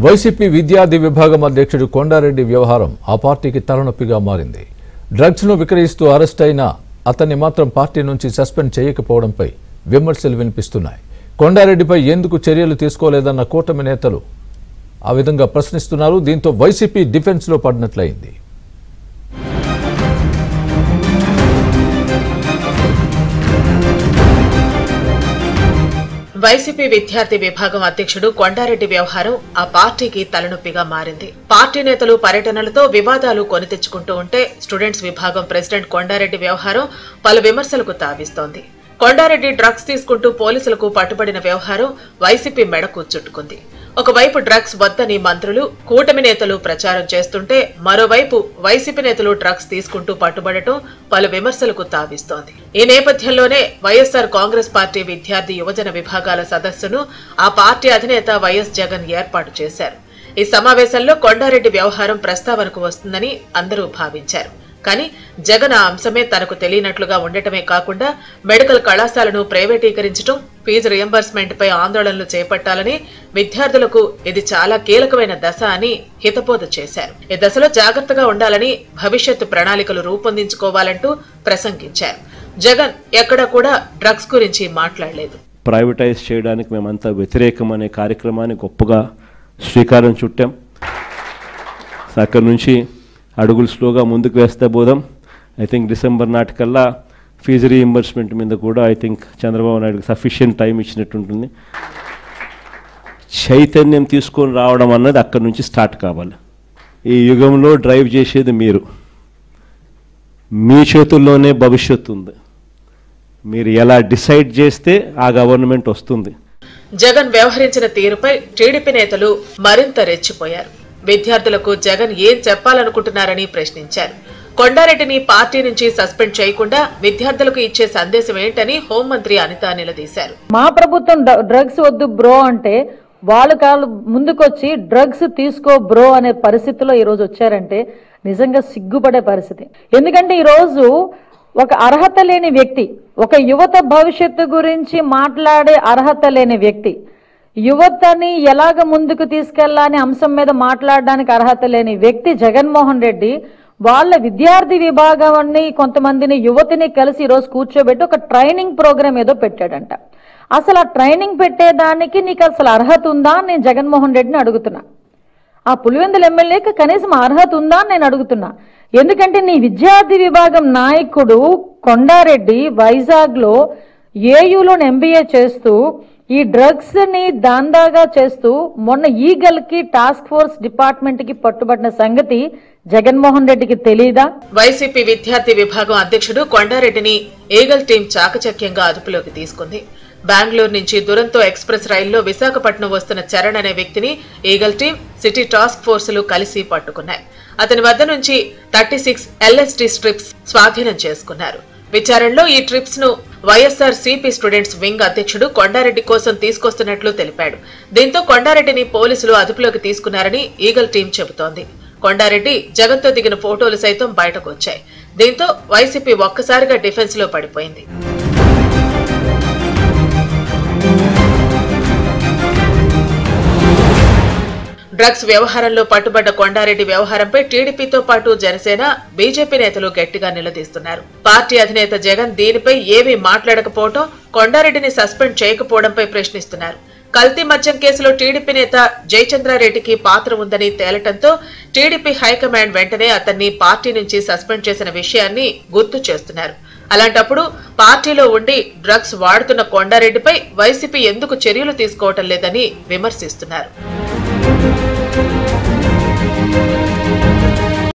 YCP విద్యార్థి విభాగం అధ్యక్షుడు కొండారెడ్డి వ్యవహారం ఆ పార్టీకి తలనొప్పిగా మారింది. డ్రగ్స్ ను విక్రయిస్తూ అరెస్ట్ అయిన అతన్ని మాత్రం పార్టీ నుంచి సస్పెండ్ చేయకపోవడంపై విమర్శలు వినిపిస్తున్నాయి. కొండారెడ్డిపై ఎందుకు చర్యలు తీసుకోలేదన్న కూటమి నేతలు ఆ విధంగా ప్రశ్నిస్తున్నారు. దీంతో వైసీపీ డిఫెన్స్ లో పడినట్లయింది. వైసీపీ విద్యార్థి విభాగం అధ్యక్షుడు కొండారెడ్డి వ్యవహారం ఆ పార్టీకి తలనొప్పిగా మారింది. పార్టీ నేతలు పర్యటనలతో వివాదాలు కొని తెచ్చుకుంటూ ఉంటే స్టూడెంట్స్ విభాగం ప్రెసిడెంట్ కొండారెడ్డి వ్యవహారం పలు విమర్శలకు తావిస్తోంది. కొండారెడ్డి డ్రగ్స్ తీసుకుంటూ పోలీసులకు పట్టుబడిన వ్యవహారం వైసీపీ మెడకు చుట్టుకుంది. ఒకవైపు డ్రగ్స్ వద్దని మంత్రులు, కూటమి నేతలు ప్రచారం చేస్తుంటే మరోవైపు వైసీపీ నేతలు డ్రగ్స్ తీసుకుంటూ పట్టుబడటం పలు విమర్శలకు తావిస్తోంది. ఈ నేపథ్యంలోనే వైఎస్ఆర్ కాంగ్రెస్ పార్టీ విద్యార్థి యువజన విభాగాల సదస్సును ఆ పార్టీ అధినేత వైఎస్ జగన్ ఏర్పాటు చేశారు. ఈ సమావేశంలో కొండారెడ్డి వ్యవహారం ప్రస్తావనకు వస్తుందని అందరూ భావించారు. కానీ జగన్ ఆ అంశమే తనకు తెలియనట్లుగా ఉండటమే కాకుండా మెడికల్ కళాశాలను ప్రైవేటీకరించడం, ఫీజు రియంబర్స్మెంట్ పై ఆందోళనలు చేపట్టాలని, విద్యార్థులకు ఇది చాలా కీలకమైన దశ అని హితబోధ చేశారు. ఈ దశలో జాగ్రత్తగా ఉండాలని, భవిష్యత్తు ప్రణాళికలు రూపొందించుకోవాలంటూ ప్రసంగించారు. జగన్ ఎక్కడా కూడా డ్రగ్స్ గురించి మాట్లాడలేదు. ప్రైవేటైజ్ చేయడానికి మేమంతా వ్యతిరేకం అనే కార్యక్రమాన్ని గొప్పగా శ్రీకారం చుట్టాం. అక్కడి నుంచి అడుగులు స్లోగా ముందుకు వేస్తే పోదాం. ఐ థింక్ డిసెంబర్ నాటికల్లా ఫీజు రీఇంబర్స్మెంట్ మీద కూడా ఐ థింక్ చంద్రబాబు నాయుడుకి సఫిషియెంట్ టైం ఇచ్చినట్టుంటుంది. చైతన్యం తీసుకొని రావడం అన్నది అక్కడి నుంచి స్టార్ట్ కావాలి. ఈ యుగంలో డ్రైవ్ చేసేది మీరు. మీ చేతుల్లోనే భవిష్యత్తు ఉంది. మీరు ఎలా డిసైడ్ చేస్తే ఆ గవర్నమెంట్ వస్తుంది. జగన్ వ్యవహరించిన తీరుపై టీడీపీ నేతలు మరింత రెచ్చిపోయారు. విద్యార్థులకు జగన్ ఏం చెప్పాలనుకుంటున్నారని ప్రశ్నించారు. కొండారెడ్డిని పార్టీ నుంచి సస్పెండ్ చేయకుండా విద్యార్థులకు ఇచ్చే సందేశం ఏంటని హోంమంత్రి అనిత నిలదీశారు. మా ప్రభుత్వం డ్రగ్స్ వద్దు బ్రో అంటే వాళ్ళు ముందుకొచ్చి డ్రగ్స్ తీసుకో బ్రో అనే పరిస్థితిలో ఈరోజు వచ్చారంటే నిజంగా సిగ్గుపడే పరిస్థితి. ఎందుకంటే ఈరోజు ఒక అర్హత లేని వ్యక్తి, ఒక యువత భవిష్యత్తు గురించి మాట్లాడే అర్హత లేని వ్యక్తి, యువతని ఎలాగ ముందుకు తీసుకెళ్లాలనే అంశం మీద మాట్లాడడానికి అర్హత లేని వ్యక్తి జగన్మోహన్ రెడ్డి వాళ్ళ విద్యార్థి విభాగాన్ని కొంతమందిని యువతిని కలిసి ఈరోజు కూర్చోబెట్టి ఒక ట్రైనింగ్ ప్రోగ్రామ్ ఏదో పెట్టాడంట. అసలు ఆ ట్రైనింగ్ పెట్టేదానికి నీకు అసలు అర్హత ఉందా అని నేను జగన్మోహన్ రెడ్డిని అడుగుతున్నా. ఆ పులివెందుల ఎమ్మెల్యేకి కనీసం అర్హత ఉందా అని నేను అడుగుతున్నా. ఎందుకంటే నీ విద్యార్థి విభాగం నాయకుడు కొండారెడ్డి వైజాగ్లో ఏయూలో ఎంబీఏ చేస్తూ ఈ డ్రగ్స్ ని దాందాగా చేస్తూ మొన్న ఈగల్ కి టాస్క్ ఫోర్స్ డిపార్ట్మెంట్ కి పట్టుబడిన సంగతి జగన్మోహన్ రెడ్డికి తెలీదా? వైసీపీ విద్యార్థి విభాగం అధ్యక్షుడు కొండారెడ్డిని ఈగల్ టీం చాకచక్యంగా అదుపులోకి తీసుకుంది. బెంగళూరు నుంచి దురంతో ఎక్స్ప్రెస్ రైల్లో విశాఖపట్నం వస్తున్న చరణ్ అనే వ్యక్తిని ఈగల్ టీం, సిటీ టాస్క్ ఫోర్సులు కలిసి పట్టుకున్నాయి. అతని వద్ద నుంచి 36 LSD స్ట్రిప్స్ స్వాధీనం చేసుకున్నారు. విచారణలో ఈ ట్రిప్స్ ను వైఎస్ఆర్ సిపి స్టూడెంట్స్ వింగ్ అధ్యక్షుడు కొండారెడ్డి కోసం తీసుకొస్తున్నట్లు తెలిపాడు. దీంతో కొండారెడ్డిని పోలీసులు అదుపులోకి తీసుకున్నారని ఈగల్ టీం చెబుతోంది. కొండారెడ్డి జగన్తో దిగిన ఫోటోలు సైతం బయటకు వచ్చాయి. దీంతో వైసీపీ ఒక్కసారిగా డిఫెన్స్ లో పడిపోయింది. డ్రగ్స్ వ్యవహారంలో పట్టుబడ్డ కొండారెడ్డి వ్యవహారంపై టీడీపీతో పాటు జనసేన, బీజేపీ నేతలు గట్టిగా నిలదీస్తున్నారు. పార్టీ అధినేత జగన్ దీనిపై ఏమీ మాట్లాడకపోవడం, కొండారెడ్డిని సస్పెండ్ చేయకపోవడంపై ప్రశ్నిస్తున్నారు. కల్తీ మద్యం కేసులో టీడీపీ నేత జయచంద్రారెడ్డికి పాత్ర ఉందని తేలటంతో టీడీపీ హైకమాండ్ వెంటనే అతన్ని పార్టీ నుంచి సస్పెండ్ చేసిన విషయాన్ని గుర్తు చేస్తున్నారు. అలాంటప్పుడు పార్టీలో ఉండి డ్రగ్స్ వాడుతున్న కొండారెడ్డిపై వైసీపీ ఎందుకు చర్యలు తీసుకోవటం లేదని విమర్శిస్తున్నారు.